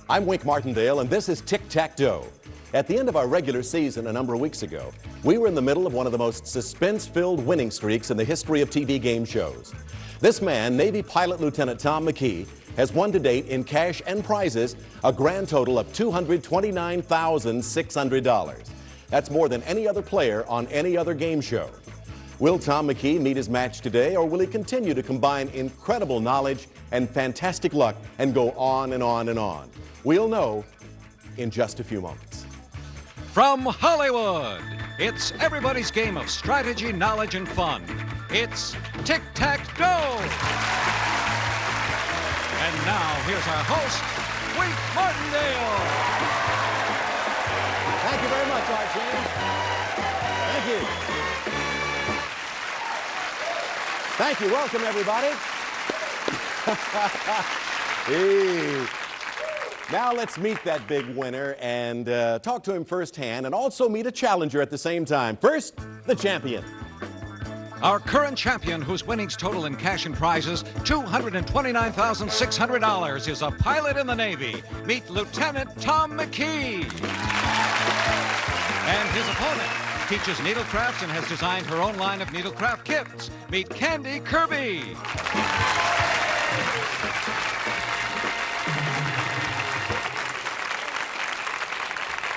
I'm Wink Martindale, and this is Tic-Tac-Doe. At the end of our regular season a number of weeks ago, we were in the middle of one of the most suspense-filled winning streaks in the history of TV game shows. This man, Navy Pilot Lieutenant Thom McKee, has won to date in cash and prizes a grand total of $229,600. That's more than any other player on any other game show. Will Thom McKee meet his match today, or will he continue to combine incredible knowledge and fantastic luck and go on and on and on? We'll know in just a few moments. From Hollywood, it's everybody's game of strategy, knowledge, and fun. It's Tic-Tac-Doe! And now, here's our host, Wink Martindale! Thank you very much, Art James. Thank you. Thank you. Welcome, everybody. Hey. Now let's meet that big winner and talk to him firsthand, and also meet a challenger at the same time. First, the champion. Our current champion, whose winnings total in cash and prizes $229,600, is a pilot in the Navy. Meet Lieutenant Thom McKee. And his opponent teaches needlecraft and has designed her own line of needlecraft kits. Meet Candy Kirby.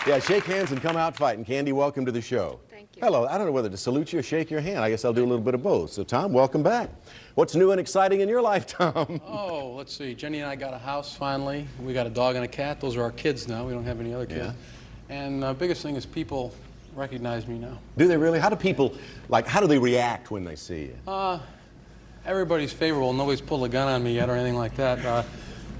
Yeah, shake hands and come out fighting. Candy, welcome to the show. Thank you. Hello. I don't know whether to salute you or shake your hand. I guess I'll do a little bit of both. So, Thom, welcome back. What's new and exciting in your life, Thom? Oh, let's see. Jenny and I got a house finally. We got a dog and a cat. Those are our kids now. We don't have any other kids. Yeah. And the biggest thing is people recognize me now. Do they really? How do people, how do they react when they see you? Everybody's favorable. Nobody's pulled a gun on me yet or anything like that.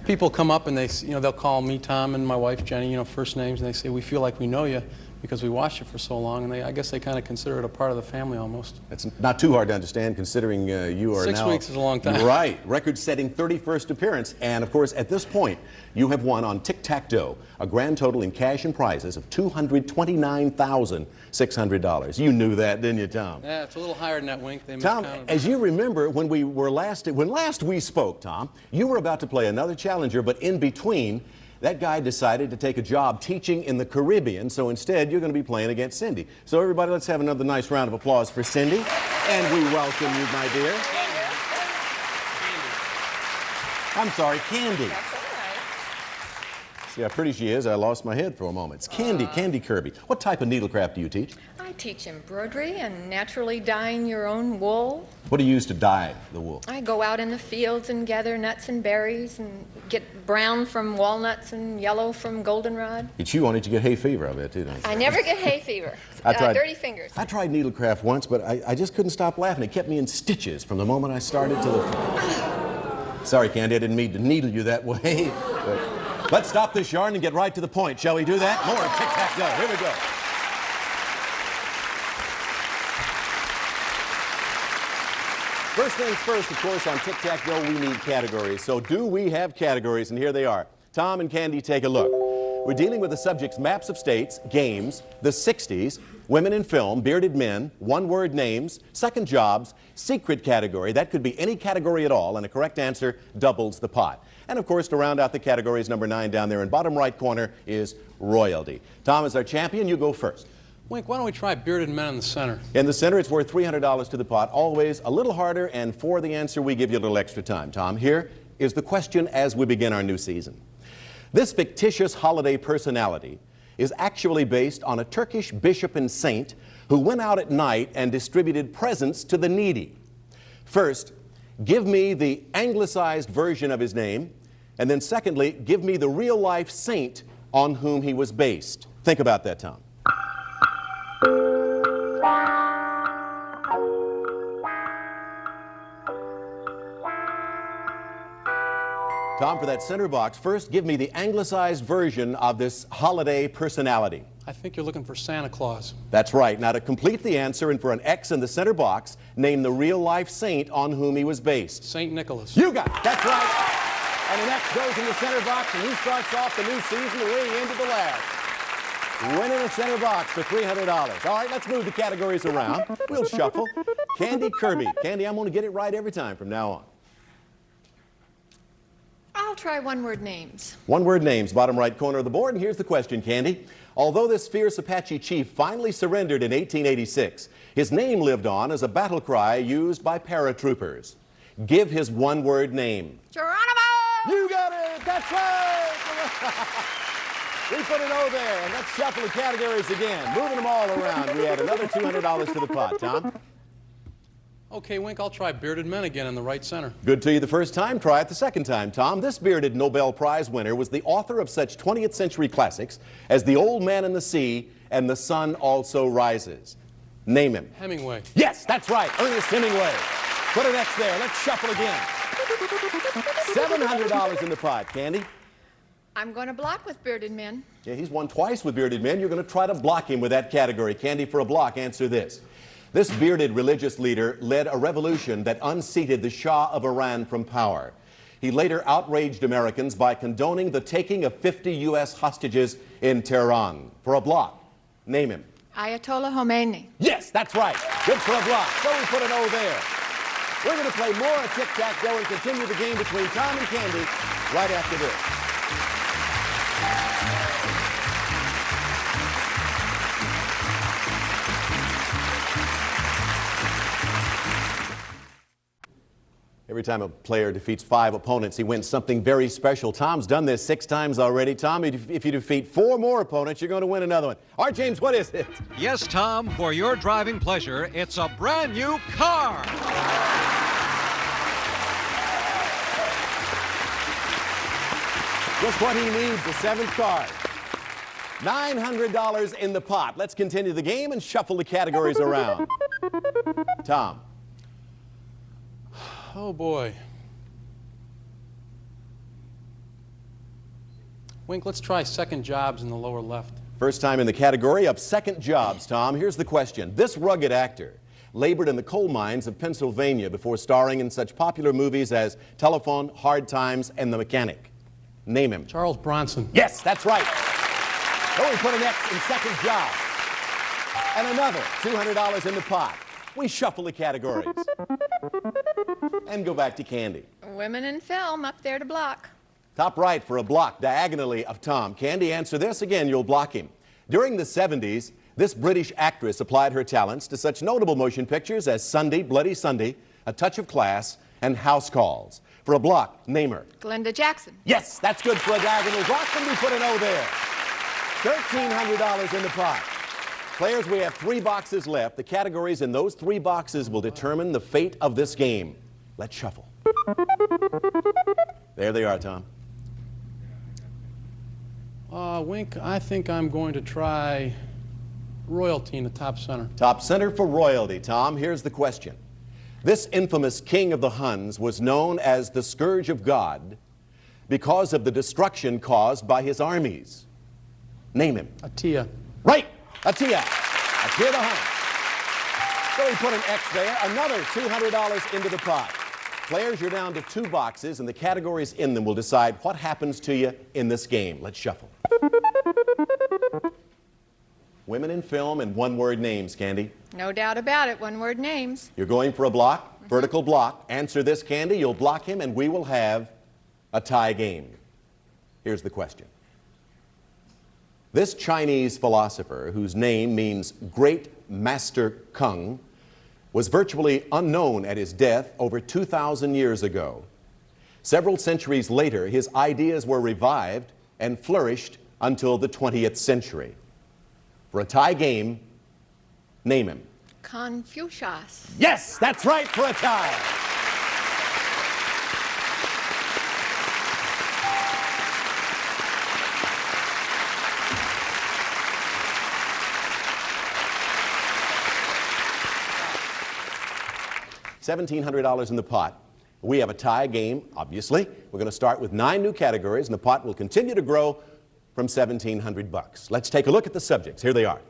People come up and they'll call me Thom and my wife Jenny, first names, and they say, we feel like we know you because we watched you for so long, and I guess they kind of consider it a part of the family almost. It's not too hard to understand, considering you are 6 now... weeks is a long time. Right. Record-setting 31st appearance. And, of course, at this point, you have won on Tic-Tac-Doe a grand total in cash and prizes of $229,600. You knew that, didn't you, Thom? Yeah, it's a little higher than that, Wink. They Thom, miscounted. as you remember, when last we spoke, Thom, you were about to play another challenger, but in between, that guy decided to take a job teaching in the Caribbean, so instead you're going to be playing against Cindy. So everybody, let's have another nice round of applause for Cindy. And we welcome you, my dear. I'm sorry, Candy. That's all right. See how pretty she is? I lost my head for a moment. It's Candy, Candy Kirby. What type of needlecraft do you teach? I teach embroidery and naturally dyeing your own wool. What do you use to dye the wool? I go out in the fields and gather nuts and berries and get brown from walnuts and yellow from goldenrod. You chew on it, you get hay fever, I bet, too, don't you? I never get hay fever. Dirty fingers. I tried needlecraft once, but I just couldn't stop laughing. It kept me in stitches from the moment I started to the... Sorry, Candy, I didn't mean to needle you that way. But let's stop this yarn and get right to the point. Shall we do that? More Tic-Tac-Doe. Here we go. First things first, of course, on Tic-Tac-Doe, we need categories. So do we have categories? And here they are. Thom and Candy, take a look. We're dealing with the subjects maps of states, games, the 60s, women in film, bearded men, one-word names, second jobs, secret category. That could be any category at all, and a correct answer doubles the pot. And, of course, to round out the categories, number 9 down there in bottom right corner is royalty. Thom is our champion. You go first. Wink, why don't we try bearded men in the center? In the center, it's worth $300 to the pot. Always a little harder, and for the answer, we give you a little extra time. Thom, here is the question as we begin our new season. This fictitious holiday personality is actually based on a Turkish bishop and saint who went out at night and distributed presents to the needy. First, give me the anglicized version of his name, and then secondly, give me the real-life saint on whom he was based. Think about that, Thom. Thom, for that center box, first give me the anglicized version of this holiday personality. I think you're looking for Santa Claus. That's right. Now, to complete the answer and for an X in the center box, name the real-life saint on whom he was based. St. Nicholas. You got it. That's right. And an X goes in the center box, and he starts off the new season the way he ended the last. Winning the center box for $300. All right, let's move the categories around. We'll shuffle. Candy Kirby. Candy, I'm going to get it right every time from now on. I'll try one-word names. One-word names, bottom right corner of the board, and here's the question, Candy. Although this fierce Apache chief finally surrendered in 1886, his name lived on as a battle cry used by paratroopers. Give his one-word name. Geronimo! You got it! That's right! We put an O there, and let's shuffle the categories again. Moving them all around, we add another $200 to the pot. Tom? Okay, Wink, I'll try bearded men again in the right center. Good to you the first time, try it the second time, Tom. This bearded Nobel Prize winner was the author of such 20th century classics as The Old Man and the Sea and The Sun Also Rises. Name him. Hemingway. Yes, that's right, Ernest Hemingway. Put an X there, let's shuffle again. $700 in the pot, Candy. I'm going to block with bearded men. Yeah, he's won twice with bearded men. You're going to try to block him with that category. Candy, for a block, answer this. This bearded religious leader led a revolution that unseated the Shah of Iran from power. He later outraged Americans by condoning the taking of 50 U.S. hostages in Tehran. For a block, name him. Ayatollah Khomeini. Yes, that's right. Good for a block. So we put an O there. We're going to play more tic-tac-toe and continue the game between Tom and Candy right after this. Every time a player defeats 5 opponents, he wins something very special. Tom's done this 6 times already. Tom, if you defeat 4 more opponents, you're going to win another one. All right, James, what is it? Yes, Tom, for your driving pleasure, it's a brand new car. Just what he needs, the 7th card. $900 in the pot. Let's continue the game and shuffle the categories around. Tom. Oh, boy. Wink, let's try second jobs in the lower left. First time in the category of second jobs, Tom. Here's the question. This rugged actor labored in the coal mines of Pennsylvania before starring in such popular movies as Telephone, Hard Times, and The Mechanic. Name him. Charles Bronson. Yes, that's right. Oh, we put an X in second job. And another $200 in the pot. We shuffle the categories. And go back to Candy. Women in film up there to block. Top right for a block diagonally of Tom. Candy, answer this. Again, you'll block him. During the 70s, this British actress applied her talents to such notable motion pictures as Sunday, Bloody Sunday, A Touch of Class, and House Calls. For a block, name her. Glenda Jackson. Yes, that's good for a diagonal block, and we put an O there. $1,300 in the pot. Players, we have 3 boxes left. The categories in those 3 boxes will determine the fate of this game. Let's shuffle. There they are, Tom. Wink, I think I'm going to try royalty in the top center. Top center for royalty, Tom. Here's the question. This infamous king of the Huns was known as the Scourge of God because of the destruction caused by his armies. Name him. Attila. Right, Attila. Attila the Hun. So we put an X there. Another $200 into the pot. Players, you're down to 2 boxes, and the categories in them will decide what happens to you in this game. Let's shuffle. Women in film and one-word names, Candy. No doubt about it, one-word names. You're going for a block, vertical block. Answer this, Candy. You'll block him, and we will have a tie game. Here's the question. This Chinese philosopher, whose name means Great Master Kung, was virtually unknown at his death over 2,000 years ago. Several centuries later, his ideas were revived and flourished until the 20th century. For a tie game, name him. Confucius. Yes, that's right, for a tie. $1,700 in the pot. We have a tie game, obviously. We're going to start with 9 new categories, and the pot will continue to grow from $1,700. Let's take a look at the subjects. Here they are.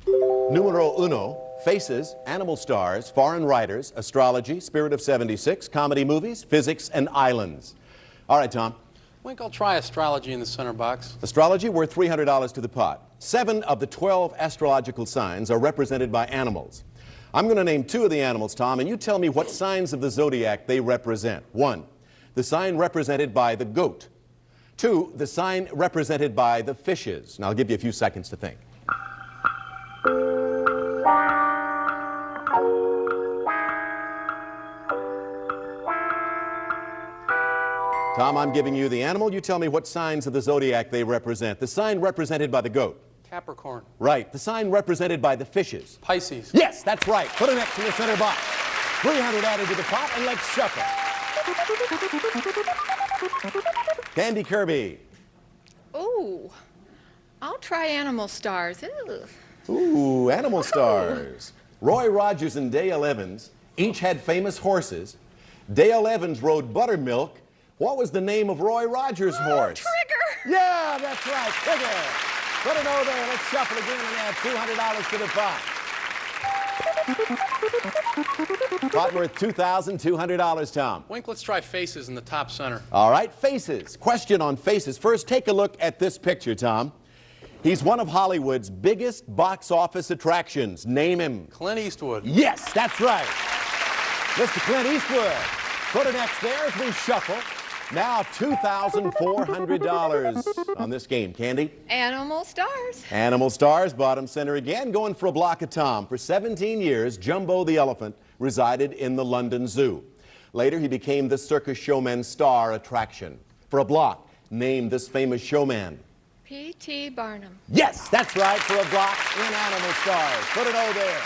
Numero uno, faces, animal stars, foreign writers, astrology, Spirit of 76, comedy movies, physics, and islands. All right, Tom. Wink, I'll try astrology in the center box. Astrology worth $300 to the pot. 7 of the 12 astrological signs are represented by animals. I'm going to name 2 of the animals, Tom, and you tell me what signs of the zodiac they represent. 1, the sign represented by the goat. 2, the sign represented by the fishes. Now, I'll give you a few seconds to think. Tom, I'm giving you the animal. You tell me what signs of the zodiac they represent. The sign represented by the goat. Capricorn. Right. The sign represented by the fishes. Pisces. Yes, that's right. Put an X in the center box. 300 added to the pot, and let's shuffle. Candy Kirby. Ooh, I'll try animal stars. Ooh. Ooh, animal stars. Roy Rogers and Dale Evans each had famous horses. Dale Evans rode Buttermilk. What was the name of Roy Rogers' horse? Trigger! Yeah, that's right, Trigger. Put an O there. Let's shuffle again and add $200 to the pot. Pot worth $2,200, Tom. Wink, let's try faces in the top center. All right, faces. Question on faces. First, take a look at this picture, Tom. He's one of Hollywood's biggest box office attractions. Name him. Clint Eastwood. Yes, that's right. Mr. Clint Eastwood. Put an X there as we shuffle. Now $2,400 on this game. Candy? Animal stars. Animal stars, bottom center again, going for a block of Tom. For 17 years, Jumbo the elephant resided in the London Zoo. Later, he became the circus showman star attraction. For a block, name this famous showman. P.T. Barnum. Yes, that's right, for a block in Animal Stars. Put an O there.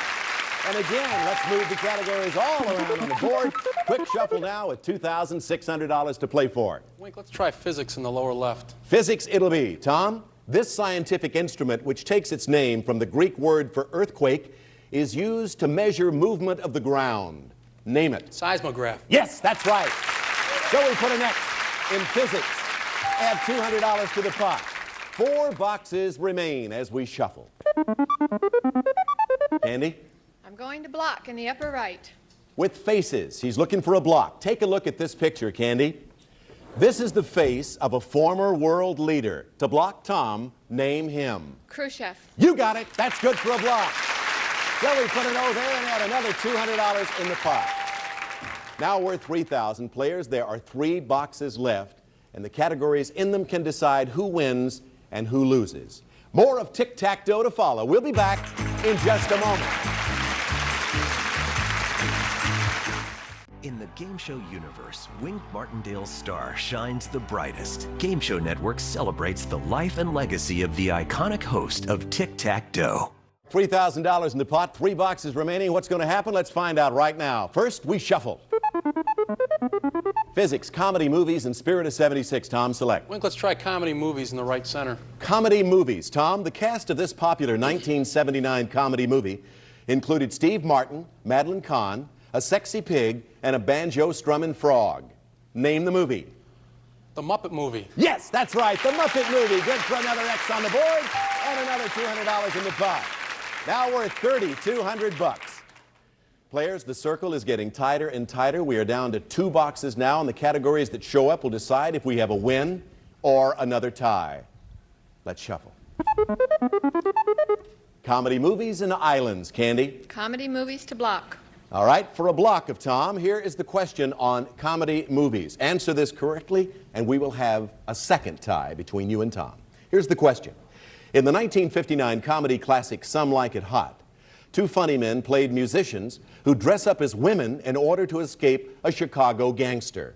And again, let's move the categories all around on the board. Quick shuffle now with $2,600 to play for. Wink, let's try physics in the lower left. Physics it'll be. Tom, this scientific instrument, which takes its name from the Greek word for earthquake, is used to measure movement of the ground. Name it. Seismograph. Yes, that's right. Joey, put an X in physics. Add $200 to the pot. 4 boxes remain as we shuffle. Candy? I'm going to block in the upper right. With faces, he's looking for a block. Take a look at this picture, Candy. This is the face of a former world leader. To block Tom, name him. Khrushchev. You got it. That's good for a block. Joey, put an O there and add another $200 in the pot. Now we're 3,000 players. There are 3 boxes left, and the categories in them can decide who wins and who loses. More of Tic-Tac-Toe to follow. We'll be back in just a moment. In the game show universe, Wink Martindale's star shines the brightest. Game Show Network celebrates the life and legacy of the iconic host of Tic-Tac-Toe. $3,000 in the pot, 3 boxes remaining. What's going to happen? Let's find out right now. First, we shuffle. Physics, comedy, movies, and Spirit of 76. Tom, select. Wink, let's try comedy movies in the right center. Comedy movies. Tom, the cast of this popular 1979 comedy movie included Steve Martin, Madeline Kahn, a sexy pig, and a banjo-strumming frog. Name the movie. The Muppet Movie. Yes, that's right, the Muppet Movie. Good for another X on the board and another $200 in the pot. Now we're at $3,200. Players, the circle is getting tighter and tighter. We are down to 2 boxes now, and the categories that show up will decide if we have a win or another tie. Let's shuffle. Comedy movies and islands. Candy? Comedy movies to block. All right, for a block of Tom, here is the question on comedy movies. Answer this correctly, and we will have a second tie between you and Tom. Here's the question. In the 1959 comedy classic Some Like It Hot, 2 funny men played musicians who dress up as women in order to escape a Chicago gangster.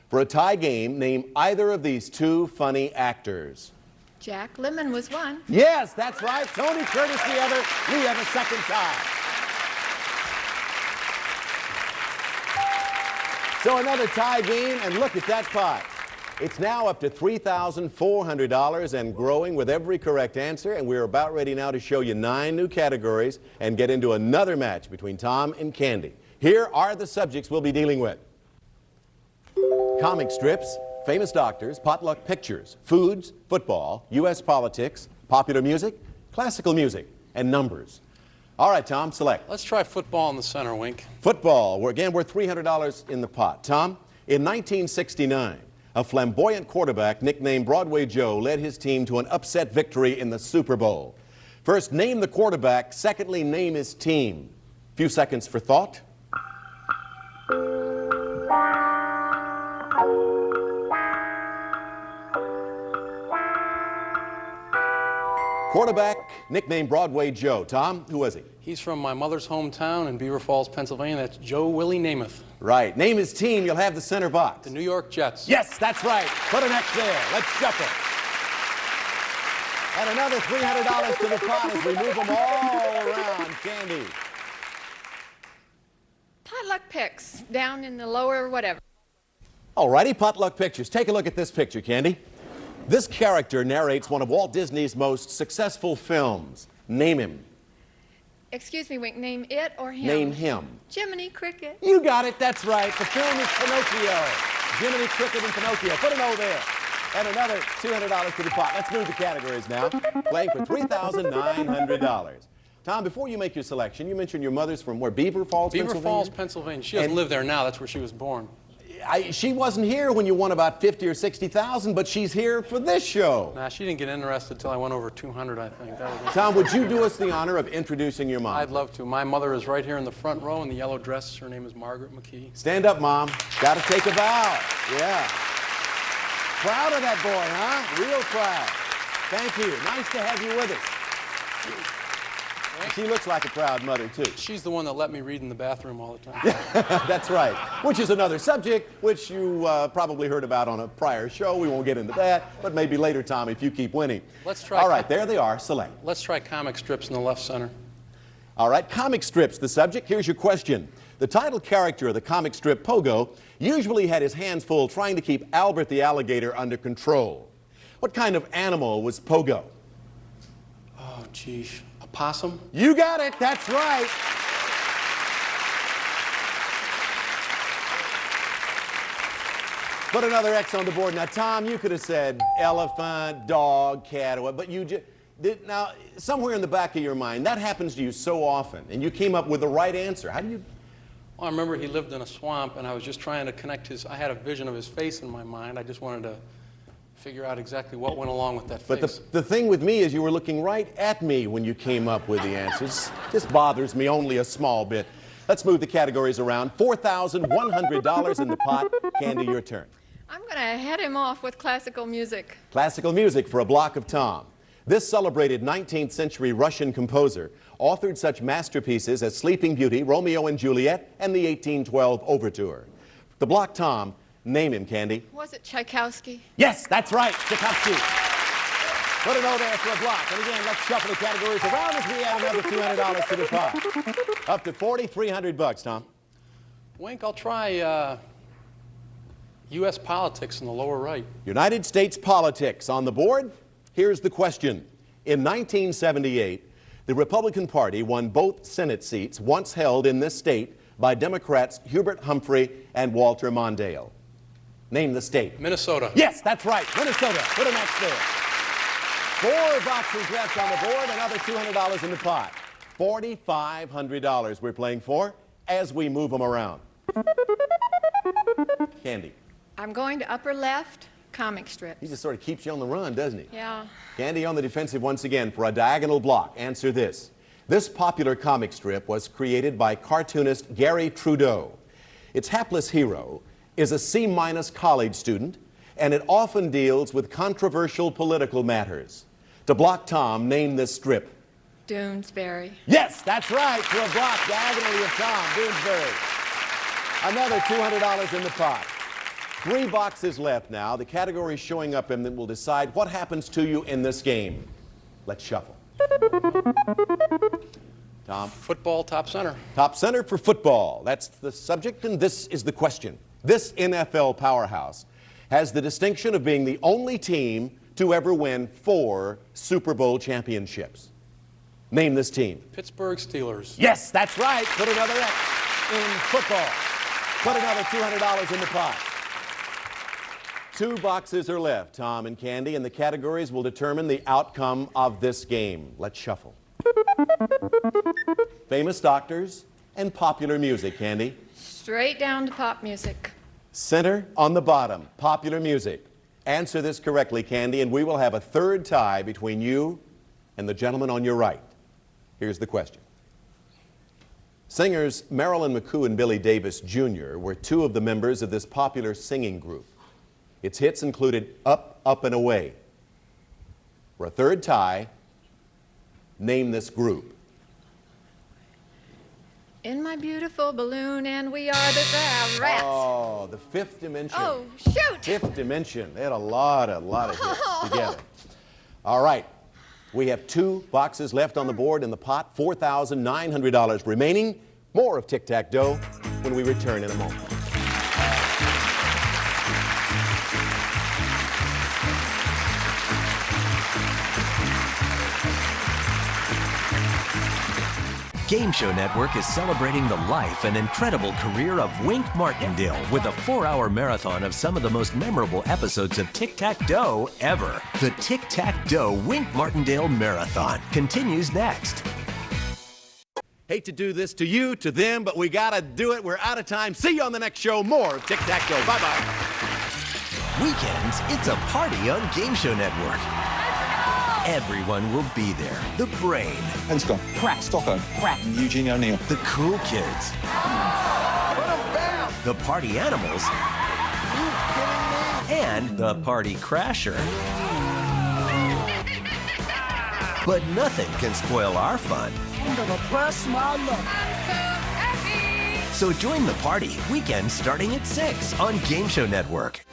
For a tie game, name either of these 2 funny actors. Jack Lemmon was one. Yes, that's right. Tony Curtis the other. We have a second tie. So another tie game, and look at that pot. It's now up to $3,400 and growing with every correct answer, and we're about ready now to show you 9 new categories and get into another match between Tom and Candy. Here are the subjects we'll be dealing with. Comic strips, famous doctors, potluck pictures, foods, football, U.S. politics, popular music, classical music, and numbers. All right, Tom, select. Let's try football in the center, Wink. Football. Again, we're $300 in the pot. Tom, in 1969, a flamboyant quarterback nicknamed Broadway Joe led his team to an upset victory in the Super Bowl. First, name the quarterback. Secondly, name his team. Few seconds for thought. Quarterback, nicknamed Broadway Joe. Tom, who was he? He's from my mother's hometown in Beaver Falls, Pennsylvania. That's Joe Willie Namath. Right. Name his team. You'll have the center box. The New York Jets. Yes, that's right. Put an X there. Let's shuffle. And another $300 to the pot as we move them all around. Candy. Potluck picks down in the lower whatever. All righty, potluck pictures. Take a look at this picture, Candy. This character narrates one of Walt Disney's most successful films. Name him. Excuse me, Wink, name it or him? Name him. Jiminy Cricket. You got it, that's right. The film is Pinocchio. Jiminy Cricket and Pinocchio. Put an O there. And another $200 to the pot. Let's move the categories now. Playing for $3,900. Tom, before you make your selection, you mentioned your mother's from where? Beaver Falls, Beaver Pennsylvania? Falls, Pennsylvania. She doesn't live there now. That's where she was born. She wasn't here when you won about 50 or 60,000, but she's here for this show. Nah, she didn't get interested until I went over 200, I think. Tom, would you do us the honor of introducing your mom? I'd love to. My mother is right here in the front row in the yellow dress. Her name is Margaret McKee. Stand up, Mom. Got to take a bow. Yeah. Proud of that boy, huh? Real proud. Thank you. Nice to have you with us. She looks like a proud mother, too. She's the one that let me read in the bathroom all the time. That's right. Which is another subject, which you probably heard about on a prior show. We won't get into that, but maybe later, Tom, if you keep winning. Let's try. All right, there they are. Select. Let's try comic strips in the left center. All right, comic strips, the subject. Here's your question. The title character of the comic strip Pogo usually had his hands full trying to keep Albert the alligator under control. What kind of animal was Pogo? Oh, geez. A possum? You got it. That's right. Put another X on the board. Now, Tom, you could have said elephant, dog, cat, but you just... Now, somewhere in the back of your mind, that happens to you so often, and you came up with the right answer. How do you... Well, I remember he lived in a swamp, and I was just trying to connect his... I had a vision of his face in my mind. I just wanted to figure out exactly what went along with that face. But the thing with me is you were looking right at me when you came up with the answers. This bothers me only a small bit. Let's move the categories around. $4,100 in the pot. Candy, your turn. I'm going to head him off with classical music. Classical music for a block of Tom. This celebrated 19th century Russian composer authored such masterpieces as Sleeping Beauty, Romeo and Juliet, and the 1812 Overture. The block Tom, name him, Candy. Was it Tchaikovsky? Yes, that's right, Tchaikovsky. Put it over there for a block. And again, let's shuffle the categories around as we add another $200 to the pot. Up to $4,300, Tom. Wink, I'll try U.S. politics in the lower right. United States politics on the board. Here's the question. In 1978, the Republican Party won both Senate seats once held in this state by Democrats Hubert Humphrey and Walter Mondale. Name the state. Minnesota. Yes, that's right, Minnesota. Put an X there. 4 boxes left on the board, another $200 in the pot. $4,500 we're playing for as we move them around. Candy. I'm going to upper left, comic strip. He just sort of keeps you on the run, doesn't he? Yeah. Candy on the defensive once again for a diagonal block. Answer this. This popular comic strip was created by cartoonist Gary Trudeau. Its hapless hero is a C- college student, and it often deals with controversial political matters. To block Tom, name this strip. Doonesbury. Yes, that's right, for a block diagonally of Tom, Doonesbury. Another $200 in the pot. 3 boxes left now. The categories showing up in them will decide what happens to you in this game. Let's shuffle. Tom? Football, top center. Top center for football. That's the subject, and this is the question. This NFL powerhouse has the distinction of being the only team to ever win 4 Super Bowl championships. Name this team. Pittsburgh Steelers. Yes, that's right. Put another X in football. Put another $200 in the pot. 2 boxes are left, Tom and Candy, and the categories will determine the outcome of this game. Let's shuffle. Famous doctors and popular music, Candy. Straight down to pop music. Center on the bottom, popular music. Answer this correctly, Candy, and we will have a 3rd tie between you and the gentleman on your right. Here's the question. Singers Marilyn McCoo and Billy Davis Jr. were 2 of the members of this popular singing group. Its hits included Up, Up and Away. For a 3rd tie, Name this group. In my beautiful balloon, and we are the rats. Oh, the Fifth Dimension. Oh, shoot! Fifth Dimension. They had a lot of hits together. All right. We have 2 boxes left on the board in the pot, $4,900 remaining. More of Tic-Tac-Dough when we return in a moment. Game Show Network is celebrating the life and incredible career of Wink Martindale with a 4-hour marathon of some of the most memorable episodes of Tic-Tac-Dough ever. The Tic-Tac-Dough Wink Martindale Marathon continues next. Hate to do this to you, to them, but we gotta do it. We're out of time. See you on the next show. More of Tic-Tac-Dough. Bye-bye. Weekends, it's a party on Game Show Network. Everyone will be there. The Brain. Pentagon. Crack. Stockholm. Crack. Eugene O'Neill. The Cool Kids. The Party Animals. And the Party Crasher. But nothing can spoil our fun. I'm gonna press my luck. So join the party, weekends starting at 6 on Game Show Network.